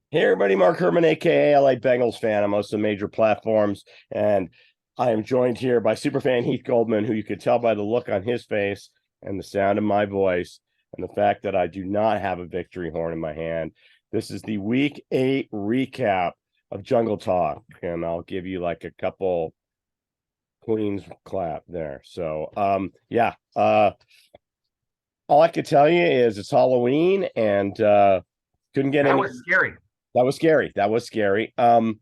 Hey everybody, Mark Herman, aka LA Bengals fan on most of the major platforms, and I am joined here by superfan Heath Goldman, who you could tell by the look on his face and the sound of my voice, and the fact that I do not have a victory horn in my hand. This is the Week 8 recap of Jungle Talk, and I'll give you like a couple Queens clap there. All I could tell you is it's Halloween, and couldn't get That any. was scary. That was scary. That was scary. I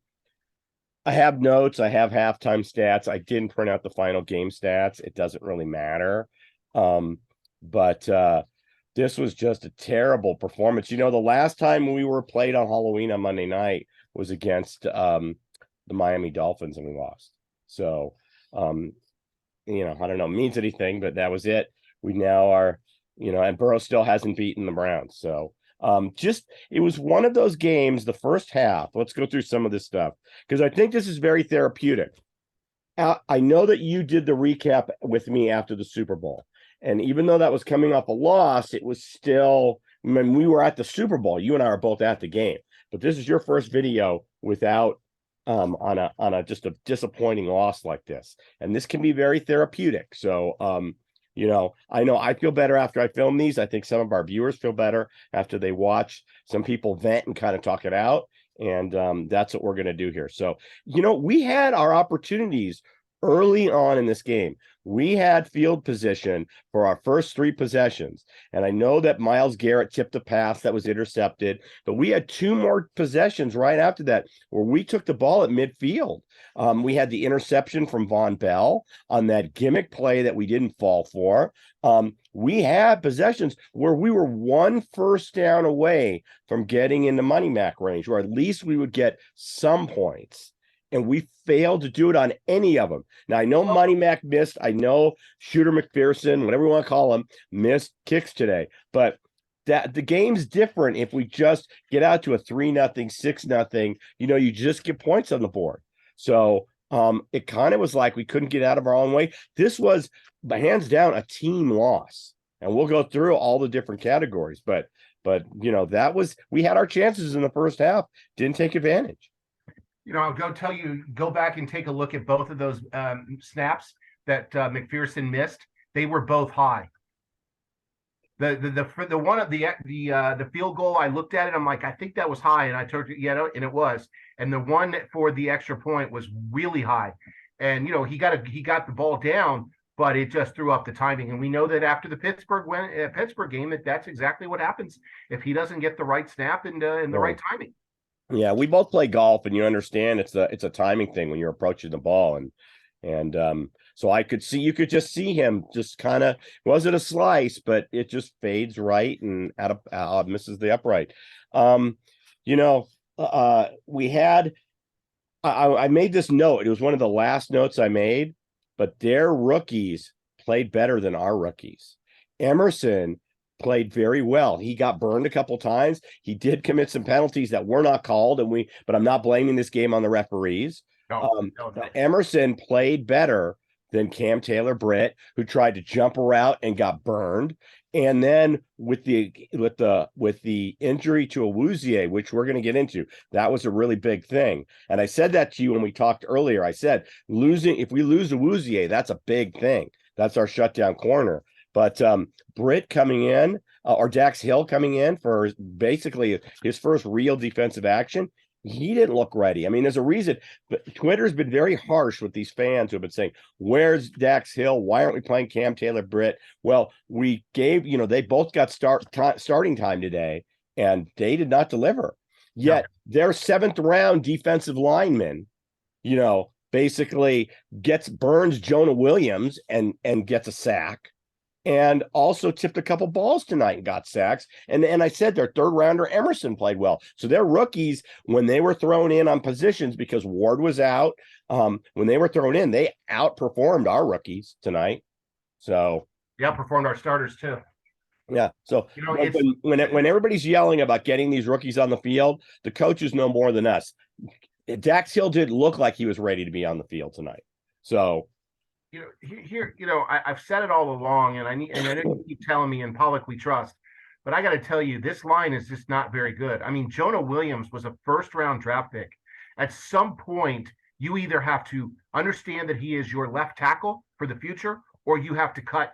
have notes. I have halftime stats. I didn't print out the final game stats. It doesn't really matter. But this was just a terrible performance. You know, the last time we were played on Halloween on Monday night was against the Miami Dolphins, and we lost. So, um, I don't know, means anything, but that was it. We now are, and Burrow still hasn't beaten the Browns. So just it was one of those games, the first half. Let's go through some of this stuff because I think this is very therapeutic. I know that you did the recap with me after the Super Bowl. And even though that was coming off a loss, it was still when we were at the Super Bowl, you and I are both at the game. But this is your first video without on a just a disappointing loss like this. And this can be very therapeutic. So I know I feel better after I film these. I think some of our viewers feel better after they watch some people vent and kind of talk it out. And that's what we're going to do here. So, we had our opportunities early on in this game. We had field position for our first three possessions. And I know that Myles Garrett tipped a pass that was intercepted, but we had two more possessions right after that where we took the ball at midfield. We had the interception from Von Bell on that gimmick play that we didn't fall for. We had possessions where we were one first down away from getting in the money mac range, or at least we would get some points. And we failed to do it on any of them. Now, I know Money Mac missed. I know Shooter McPherson, whatever you want to call him, missed kicks today. But that the game's different if we just get out to a 3-0, 6-0. You just get points on the board. So it kind of was like we couldn't get out of our own way. This was, hands down, a team loss. And we'll go through all the different categories. But that was, we had our chances in the first half, didn't take advantage. I'll go back and take a look at both of those snaps that McPherson missed. They were both high. The one of the field goal, I looked at it, I'm like, I think that was high, and I told you, and it was. And the one for the extra point was really high, and he got the ball down, but it just threw up the timing. And we know that after the Pittsburgh game, that's exactly what happens if he doesn't get the right snap and the right timing. Yeah, we both play golf, and you understand it's a timing thing when you're approaching the ball, and so you could just see him just kind of, wasn't a slice, but it just fades right and misses the upright. We had I made this note. It was one of the last notes I made, but their rookies played better than our rookies. Emerson played very well. He got burned a couple times. He did commit some penalties that were not called, but I'm not blaming this game on the referees. No. Emerson played better than Cam Taylor-Britt, who tried to jump a route and got burned. And then with the injury to Awuzie, which we're going to get into, that was a really big thing. And I said that to you when we talked earlier. I said, if we lose Awuzie, that's a big thing. That's our shutdown corner. But Britt coming in, or Dax Hill coming in for basically his first real defensive action, he didn't look ready. I mean, there's a reason. But Twitter's been very harsh with these fans who have been saying, "Where's Dax Hill? Why aren't we playing Cam Taylor-Britt?" Well, we gave, they both got starting time today, and they did not deliver. Yet their seventh round defensive lineman, basically burns Jonah Williams and gets a sack. And also tipped a couple balls tonight and got sacks. And I said their third rounder Emerson played well. So their rookies, when they were thrown in on positions because Ward was out, when they were thrown in, they outperformed our rookies tonight. So outperformed our starters too. Yeah. So when everybody's yelling about getting these rookies on the field, the coaches know more than us. Dax Hill did look like he was ready to be on the field tonight. So I've said it all along, and I know you keep telling me, in Pollock we trust, But I got to tell you, this line is just not very good. I mean, Jonah Williams was a first-round draft pick. At some point, you either have to understand that he is your left tackle for the future, or you have to cut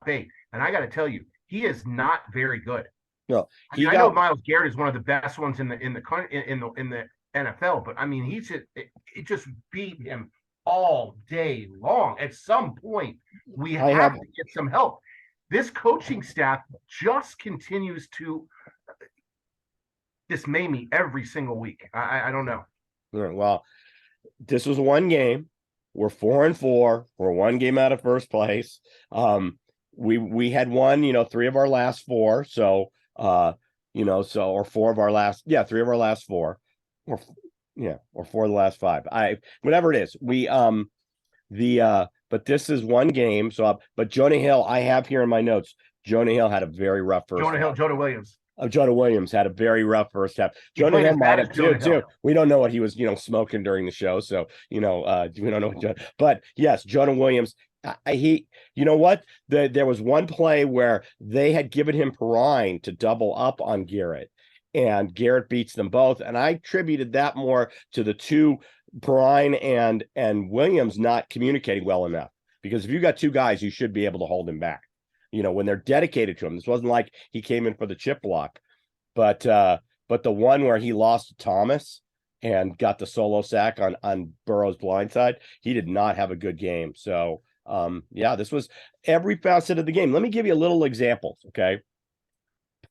bait. And I got to tell you, he is not very good. No, I mean, I know Myles Garrett is one of the best ones in the NFL, but I mean, it just beat him all day long. At some point, we have to get some help. This coaching staff just continues to dismay me every single week. I don't know. Well, this was one game. We're 4-4. We're one game out of first place. We had won, 3 of our last 4. So, or 4 of our last, 3 of our last 4, or 4 of the last 5. Whatever it is, but this is one game. So, but Jonah Hill, I have here in my notes, Jonah Hill had a very rough first half. Jonah Williams. Jonah Williams had a very rough first half. Jonah Hill might have too. We don't know what he was, smoking during the show. So, we don't know what but yes, Jonah Williams, you know what? There was one play where they had given him Perrine to double up on Garrett, and Garrett beats them both. And I attributed that more to the two, Perrine and Williams, not communicating well enough. Because if you got 2 guys, you should be able to hold him back. When they're dedicated to him. This wasn't like he came in for the chip block, but the one where he lost to Thomas and got the solo sack on Burrow's blindside, he did not have a good game. So, this was every facet of the game. Let me give you a little examples, okay?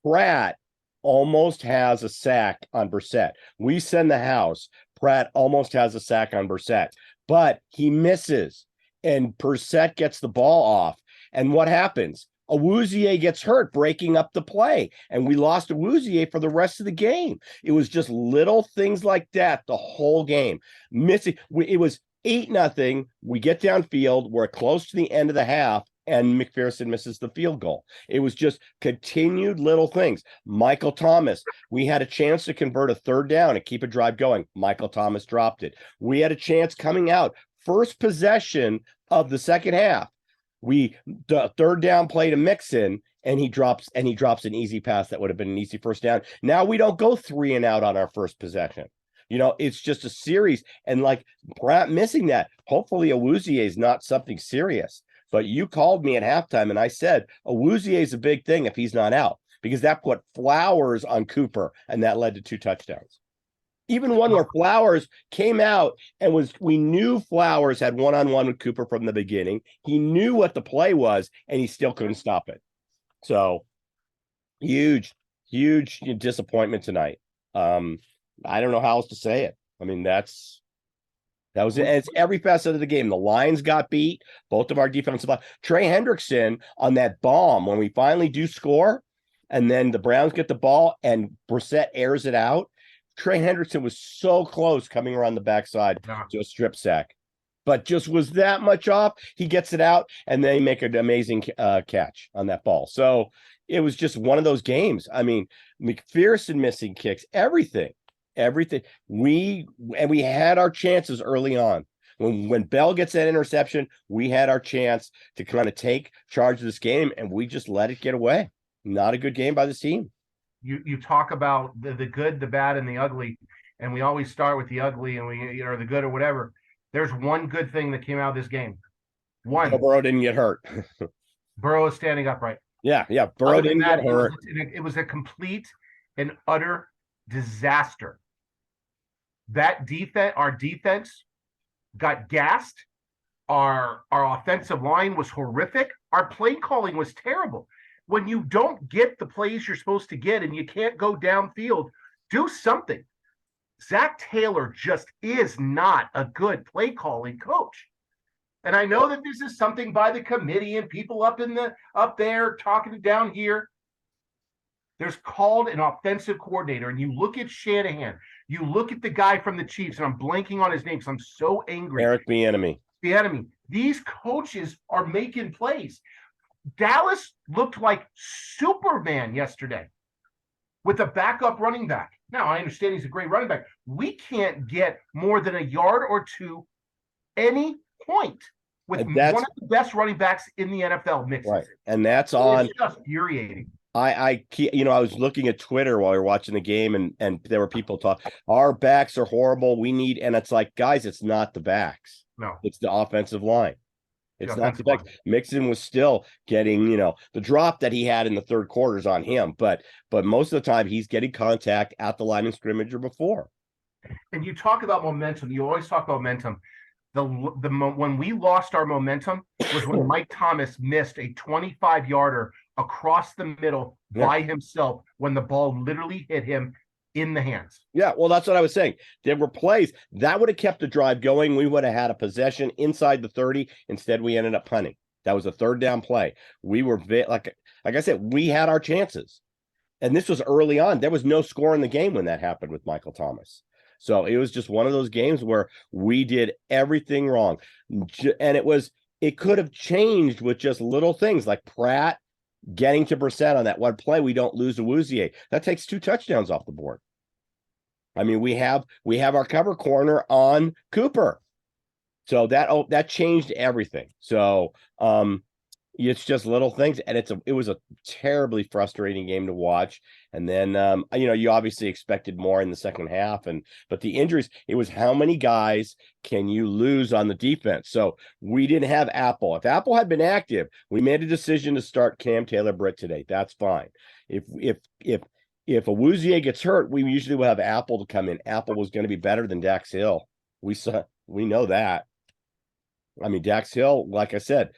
Pratt almost has a sack on Brissett. We send the house. Pratt almost has a sack on Brissett, but he misses, and Brissett gets the ball off. And what happens? Awuzie gets hurt breaking up the play, and we lost Awuzie for the rest of the game. It was just little things like that the whole game. Missing. It was 8-0. We get downfield. We're close to the end of the half, and McPherson misses the field goal. It was just continued little things. Michael Thomas, we had a chance to convert a 3rd down and keep a drive going. Michael Thomas dropped it. We had a chance coming out. First possession of the second half. The 3rd down play to Mixon, and he drops an easy pass that would have been an easy first down. Now we don't go 3 and out on our first possession. It's just a series, and like Pratt missing that. Hopefully Awuzie is not something serious. But you called me at halftime, and I said Awuzie is a big thing if he's not out, because that put Flowers on Cooper, and that led to 2 touchdowns. Even one where Flowers came out and we knew Flowers had one-on-one with Cooper from the beginning. He knew what the play was, and he still couldn't stop it. So huge disappointment tonight. I don't know how else to say it. I mean, that was it. And it's every facet of the game. The Lions got beat. Both of our defensive line. Trey Hendrickson on that bomb, when we finally do score, and then the Browns get the ball and Brissett airs it out. Trey Hendrickson was so close coming around the backside to a strip sack, but just was that much off. He gets it out, and they make an amazing catch on that ball. So it was just one of those games. I mean, McPherson missing kicks, everything. We had our chances early on. When Bell gets that interception, we had our chance to kind of take charge of this game, and we just let it get away. Not a good game by the team. You talk about the good, the bad, and the ugly, and we always start with the ugly and or the good or whatever. There's one good thing that came out of this game. One. Burrow didn't get hurt. Burrow is standing upright. Yeah. Burrow didn't get hurt. It was a complete and utter disaster. Our defense got gassed. Our offensive line was horrific. Our play calling was terrible. When you don't get the plays you're supposed to get and you can't go downfield, do something. Zach Taylor just is not a good play calling coach. And I know that this is something by the committee and people up there talking down here. There's called an offensive coordinator, and you look at Shanahan, you look at the guy from the Chiefs, and I'm blanking on his name because I'm so angry. Eric Bieniemy. These coaches are making plays. Dallas looked like Superman yesterday with a backup running back. Now, I understand he's a great running back. We can't get more than a yard or two any point with one of the best running backs in the NFL mixes. Right. And that's on. It's just infuriating. I was looking at Twitter while we were watching the game, and there were people talking, our backs are horrible. We need, and it's like, guys, it's not the backs. No, It's the offensive line. the It's not the offensive line. backs. Mixon was still getting, the drop that he had in the third quarter is on him, but most of the time he's getting contact at the line of scrimmage or before. And you talk about momentum. You always talk about momentum. When we lost our momentum was when Mike Thomas missed a 25-yarder across the middle by himself when the ball literally hit him in the hands. Yeah, well, that's what I was saying. There were plays that would have kept the drive going. We would have had a possession inside the 30. Instead, we ended up punting. That was a third down play. We were like I said, we had our chances, and this was early on. There was no score in the game when that happened with Michael Thomas. So it was just one of those games where we did everything wrong, and it could have changed with just little things like Pratt getting to Brissett on that one play. We don't lose to Awuzie. That takes 2 touchdowns off the board. I mean, we have our cover corner on Cooper. So that changed everything. So it's just little things, and it was a terribly frustrating game to watch. And then you obviously expected more in the second half, but the injuries, it was how many guys can you lose on the defense? So we didn't have Apple. If Apple had been active, we made a decision to start Cam Taylor-Britt today. That's fine. If Awuzie gets hurt, we usually will have Apple to come in. Apple was going to be better than Dax Hill. We know that. I mean, Dax Hill, like I said,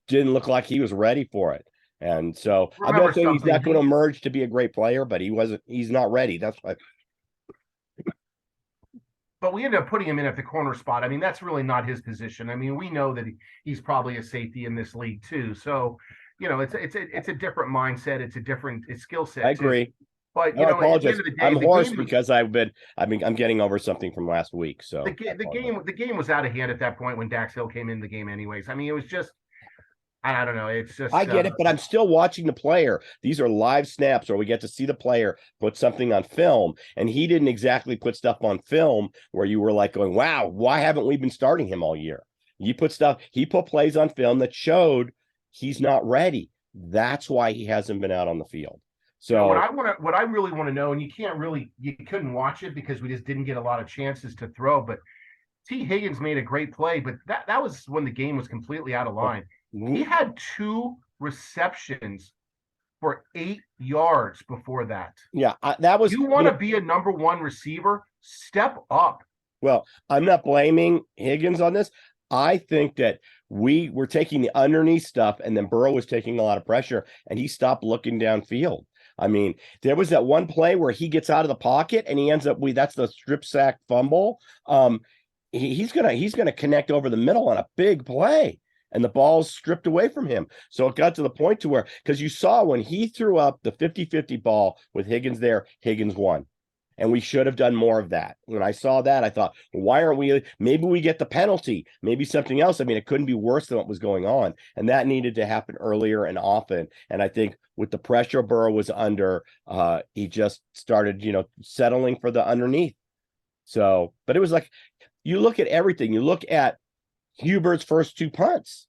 didn't look like he was ready for it. And so I'm not saying he's not going to emerge to be a great player, but he's not ready. That's why. But we ended up putting him in at the corner spot. I mean, that's really not his position. I mean, we know that he's probably a safety in this league too. So, it's a different mindset. It's a different skill set. I agree. Too. But I apologize. At the end of the day, I'm hoarse because I'm getting over something from last week. So the game was out of hand at that point when Dax Hill came in the game anyways. I mean, it was just, I don't know. It's just, I get it, but I'm still watching the player. These are live snaps where we get to see the player put something on film, and he didn't exactly put stuff on film where you were like going, wow, why haven't we been starting him all year? He put plays on film that showed he's not ready. That's why he hasn't been out on the field. So what I really want to know, and you couldn't watch it because we just didn't get a lot of chances to throw, but T. Higgins made a great play, but that was when the game was completely out of line. He had 2 receptions for 8 yards before that. Yeah, that was. You want to be a number 1 receiver? Step up. Well, I'm not blaming Higgins on this. I think that we were taking the underneath stuff, and then Burrow was taking a lot of pressure, and he stopped looking downfield. I mean, there was that one play where he gets out of the pocket and he ends up that's the strip sack fumble. He's gonna connect over the middle on a big play, and the ball's stripped away from him. So it got to the point to where, because you saw when he threw up the 50-50 ball with Higgins there, Higgins won. And we should have done more of that. When I saw that, I thought, why aren't we? Maybe we get the penalty, maybe something else. I mean, it couldn't be worse than what was going on. And that needed to happen earlier and often. And I think with the pressure Burrow was under, he just started, settling for the underneath. So, but it was like, you look at everything. You look at Hubert's first 2 punts.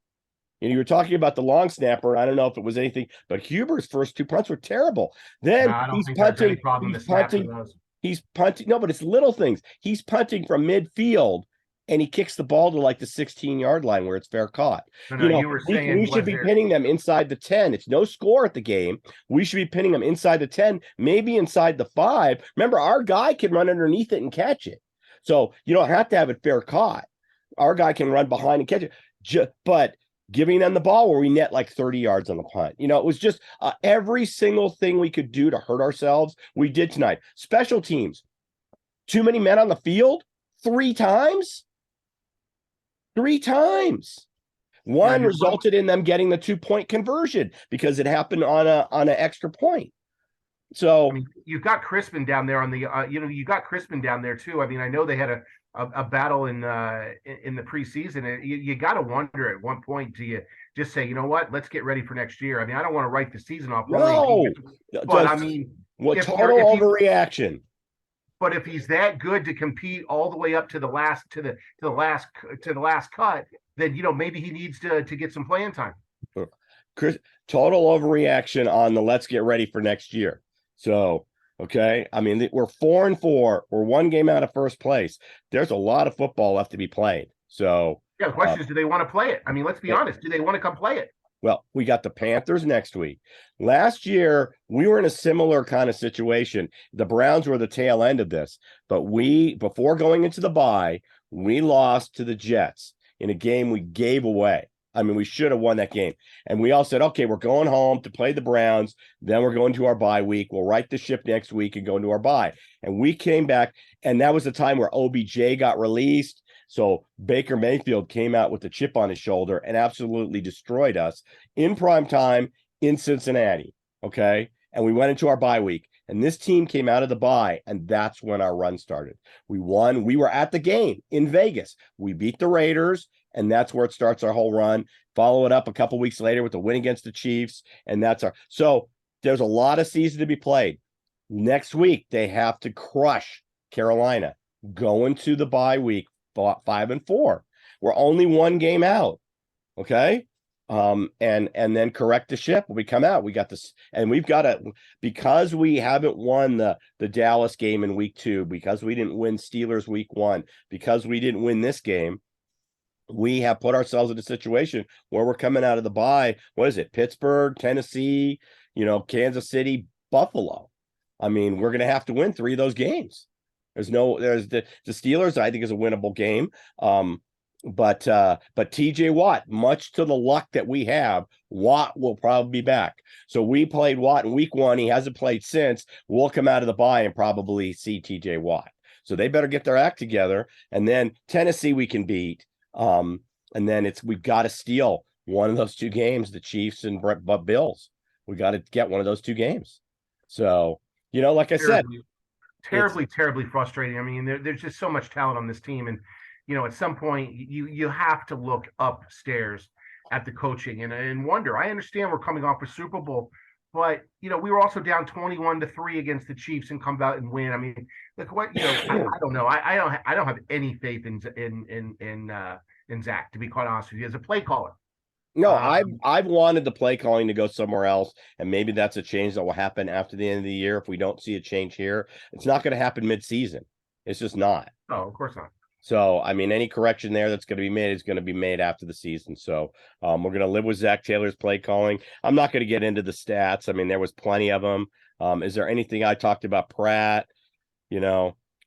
You were talking about the long snapper. I don't know if it was anything, but Hubert's first 2 punts were terrible. Then he's punting. No, but it's little things. He's punting from midfield, and he kicks the ball to like the 16-yard line where it's fair caught. You were saying we should be pinning them inside the 10. It's no score at the game. We should be pinning them inside the 10, maybe inside the 5. Remember, our guy can run underneath it and catch it. So you don't have to have it fair caught. Our guy can run behind and catch it. But giving them the ball where we net like 30 yards on the punt. It was just every single thing we could do to hurt ourselves, we did tonight. Special teams, too many men on the field, 3 times. 3 times. One resulted in them getting the 2-point conversion because it happened on an extra point. So you've got Crispin down there on the, you got Crispin down there too. I mean, I know they had a battle in the preseason. You got to wonder at one point, do you just say, you know what, let's get ready for next year? I mean, I don't want to write the season off. No, but I mean, total overreaction. But if he's that good to compete all the way up to the last cut, then maybe he needs to get some playing time. Chris, total overreaction on the let's get ready for next year. So, okay. I mean, we're 4-4. We're one game out of first place. There's a lot of football left to be played. So, Yeah, the question is, do they want to play it? I mean, let's be honest. Do they want to come play it? well, we got the Panthers next week. Last year, we were in a similar kind of situation. The Browns were the tail end of this, but before going into the bye, we lost to the Jets in a game we gave away. I mean, we should have won that game. And we all said, okay, we're going home to play the Browns. Then we're going to our bye week. We'll right the ship next week and go into our bye. And we came back, and that was the time where OBJ got released. So Baker Mayfield came out with the chip on his shoulder and absolutely destroyed us in prime time in Cincinnati. Okay. And we went into our bye week, and this team came out of the bye, and that's when our run started. We won. We were at the game in Vegas. We beat the Raiders, and that's where it starts our whole run. Follow it up a couple weeks later with the win against the Chiefs, and that's our. So there's a lot of season to be played. Next week, they have to crush Carolina, go into the bye week 5-4. We're only one game out. Okay. And then correct the ship when we come out. We got this, and we've got to, because we haven't won the Dallas game in week 2, because we didn't win Steelers week 1, because we didn't win this game, we have put ourselves in a situation where we're coming out of the bye. What is it? Pittsburgh, Tennessee, Kansas City, Buffalo. I mean, we're going to have to win 3 of those games. There's the Steelers, I think, is a winnable game. But TJ Watt, much to the luck that we have, Watt will probably be back. So we played Watt in week 1. He hasn't played since. We'll come out of the bye and probably see TJ Watt. So they better get their act together. And then Tennessee we can beat. And then we've got to steal one of those 2 games, the Chiefs and Bills. We got to get one of those 2 games. So, like I said, terribly frustrating. I mean, there's just so much talent on this team, and at some point you have to look upstairs at the coaching and wonder. I understand we're coming off a Super Bowl, but we were also down 21-3 against the Chiefs and come out and win. I mean, look what I don't know. I don't have any faith in Zach, to be quite honest with you, as a play caller. No, I've wanted the play calling to go somewhere else, and maybe that's a change that will happen after the end of the year. If we don't see a change here, it's not going to happen mid-season. It's just not. No, of course not. So, I mean, any correction there that's going to be made is going to be made after the season. So, we're going to live with Zach Taylor's play calling. I'm not going to get into the stats. I mean, there was plenty of them. Is there anything I talked about Pratt?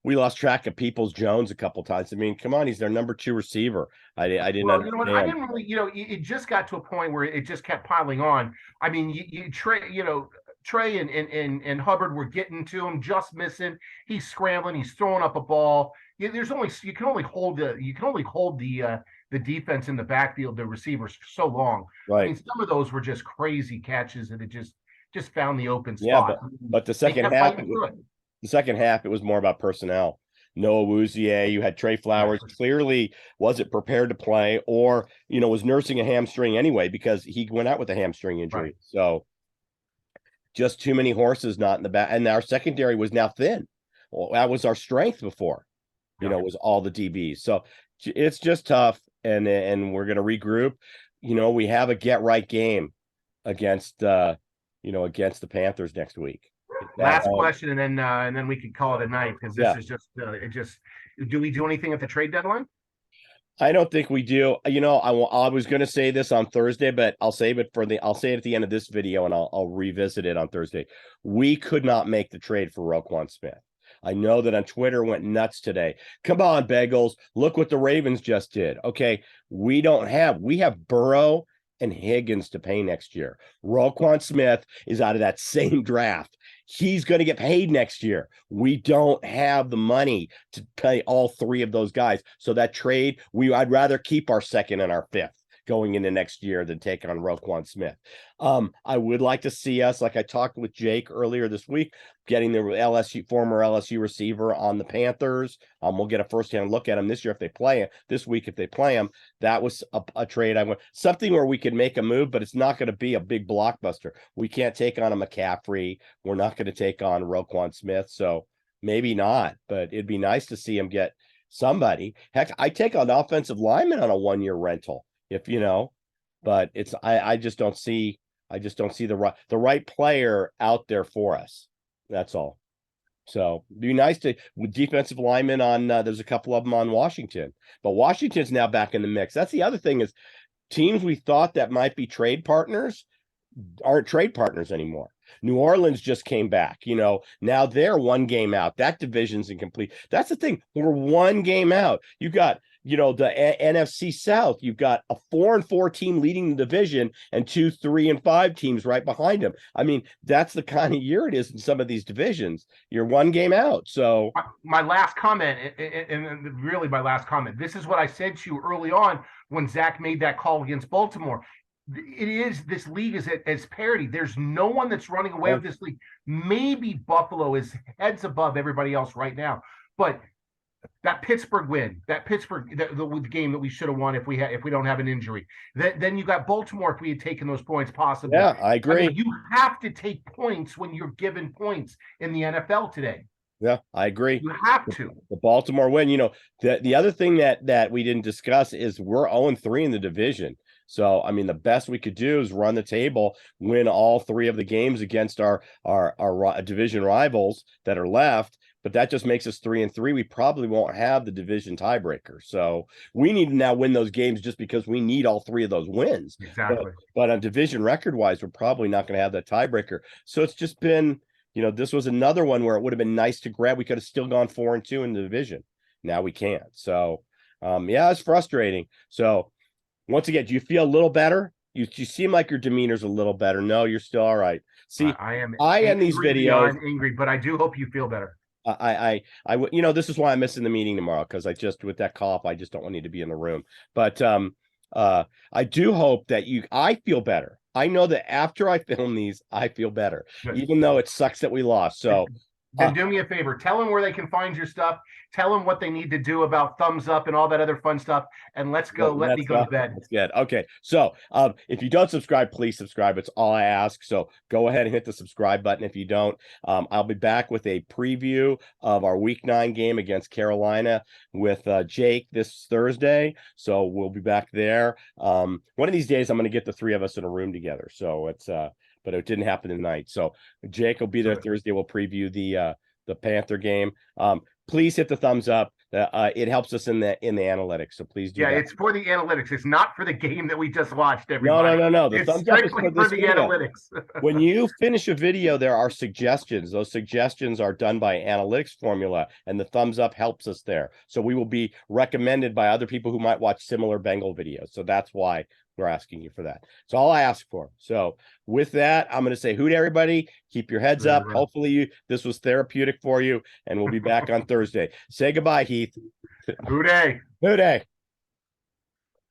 We lost track of Peoples-Jones a couple times. I mean, come on, he's their number 2 receiver. I didn't Well, understand. I didn't really, it just got to a point where it just kept piling on. I mean, Trey and Hubbard were getting to him, just missing. He's scrambling. He's throwing up a ball. You can only hold the defense in the backfield, the receivers, for so long. Right. I mean, some of those were just crazy catches, and it just found the open spot. Yeah, but the second half, it was more about personnel. Noah Wuzier, you had Trey Flowers, clearly wasn't prepared to play, or was nursing a hamstring anyway because he went out with a hamstring injury. Right. So just too many horses not in the back, and our secondary was now thin. Well, that was our strength before. Was all the DBs. So it's just tough, and we're going to regroup. We have a get right game against the Panthers next week. Last question, and then we can call it a night, because this is just do we do anything at the trade deadline? I don't think we do. I was going to say this on Thursday, but I'll save it I'll say it at the end of this video, and I'll revisit it on Thursday. We could not make the trade for Roquan Smith. I know that on Twitter went nuts today. Come on, Bengals. Look what the Ravens just did. Okay, we have Burrow and Higgins to pay next year. Roquan Smith is out of that same draft. He's going to get paid next year. We don't have the money to pay all 3 of those guys. So that trade, I'd rather keep our 2nd and our 5th going into next year than take on Roquan Smith. I would like to see us, like I talked with Jake earlier this week, getting the former LSU receiver on the Panthers. We'll get a firsthand look at him this year if they play him, this week if they play him. That was a trade I want. Something where we could make a move, but it's not going to be a big blockbuster. We can't take on a McCaffrey. We're not going to take on Roquan Smith. So maybe not, but it'd be nice to see him get somebody. Heck, I take an offensive lineman on a 1-year rental. But I just don't see I just don't see the right player out there for us. That's all. So it'd be nice to with defensive linemen on. There's a couple of them on Washington, but Washington's now back in the mix. That's the other thing is teams we thought that might be trade partners aren't trade partners anymore. New Orleans just came back. Now they're one game out. That division's incomplete. That's the thing. We're one game out. You got, the NFC South. You've got a 4-4 team leading the division and 2 3-5 teams right behind them. I mean, that's the kind of year it is in some of these divisions. You're one game out. So my last comment, and really my last comment, this is what I said to you early on when Zach made that call against Baltimore. This league is as parity. There's no one that's running away with this league. Maybe Buffalo is heads above everybody else right now, but that Pittsburgh win, the game that we should have won if we don't have an injury. Then you got Baltimore if we had taken those points possibly. Yeah, I agree. You have to take points when you're given points in the NFL today. Yeah, I agree. You have to. The Baltimore win. The other thing that we didn't discuss is we're 0-3 in the division. So, I mean, the best we could do is run the table, win all 3 of the games against our division rivals that are left. But that just makes us 3-3. We probably won't have the division tiebreaker. So we need to now win those games just because we need all 3 of those wins. Exactly. But on division record wise, we're probably not going to have that tiebreaker. So it's just been, this was another one where it would have been nice to grab. We could have still gone 4-2 in the division. Now we can't. So, yeah, it's frustrating. So, once again, do you feel a little better? You seem like your demeanor's a little better. No, you're still all right. See, I end these videos angry, but I do hope you feel better. This is why I'm missing the meeting tomorrow, because with that cough, I just don't want you to be in the room. But I do hope that I feel better. I know that after I film these, I feel better, even though it sucks that we lost. So then do me a favor, tell them where they can find your stuff. Tell them what they need to do about thumbs up and all that other fun stuff. And let's go. Let me go to bed. That's good. Okay. So if you don't subscribe, please subscribe. It's all I ask. So go ahead and hit the subscribe button. If you don't, I'll be back with a preview of our Week 9 game against Carolina with Jake this Thursday. So we'll be back there. One of these days, I'm going to get the 3 of us in a room together. So it's but it didn't happen tonight. So Jake will be there Thursday. We'll preview the Panther game. Please hit the thumbs up. It helps us in the analytics. So please do. Yeah, that. It's for the analytics. It's not for the game that we just watched. Everybody. No. The thumbs up is for the analytics. When you finish a video, there are suggestions. Those suggestions are done by analytics formula, and the thumbs up helps us there. So we will be recommended by other people who might watch similar Bengal videos. So that's why we're asking you for that. It's all I ask for. So with that, I'm going to say, hoot, everybody. Keep your heads up. Hopefully this was therapeutic for you, and we'll be back on Thursday. Say goodbye, Heath. Hooday. Hooday.